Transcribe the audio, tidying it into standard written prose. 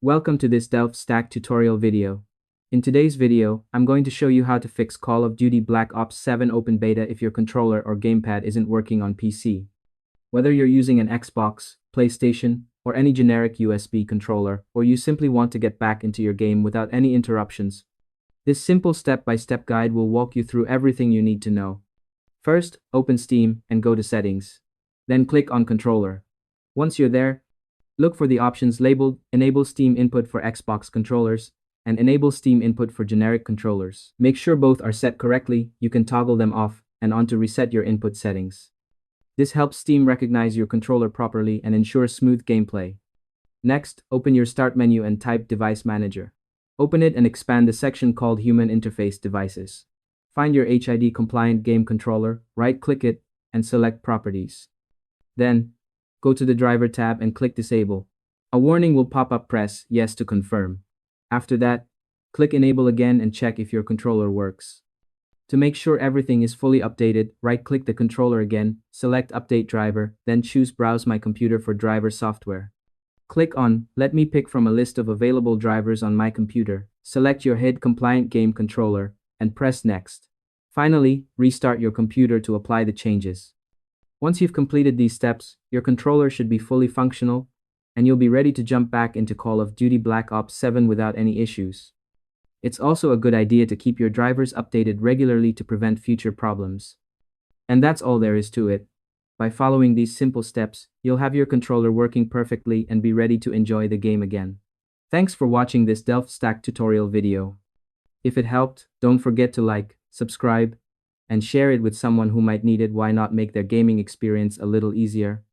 Welcome to this Delph Stack tutorial video. In today's video, I'm going to show you how to fix Call of Duty Black Ops 7 Open Beta if your controller or gamepad isn't working on PC. Whether you're using an Xbox, PlayStation, or any generic USB controller, or you simply want to get back into your game without any interruptions, this simple step-by-step guide will walk you through everything you need to know. First, open Steam and go to Settings. Then click on Controller. Once you're there, look for the options labeled Enable Steam Input for Xbox controllers and Enable Steam Input for generic controllers. Make sure both are set correctly. You can toggle them off and on to reset your input settings. This helps Steam recognize your controller properly and ensures smooth gameplay. Next, open your Start menu and type Device Manager. Open it and expand the section called Human Interface Devices. Find your HID-compliant game controller, right-click it, and select Properties. Then, go to the Driver tab and click Disable. A warning will pop up. Press Yes to confirm. After that, click Enable again and check if your controller works. To make sure everything is fully updated, right-click the controller again, select Update Driver, then choose Browse My Computer for driver software. Click on Let me pick from a list of available drivers on my computer. Select your HID-compliant game controller and press Next. Finally, restart your computer to apply the changes. Once you've completed these steps, your controller should be fully functional, and you'll be ready to jump back into Call of Duty Black Ops 7 without any issues. It's also a good idea to keep your drivers updated regularly to prevent future problems. And that's all there is to it. By following these simple steps, you'll have your controller working perfectly and be ready to enjoy the game again. Thanks for watching this Delph Stack tutorial video. If it helped, don't forget to like, subscribe, and share it with someone who might need it. Why not make their gaming experience a little easier?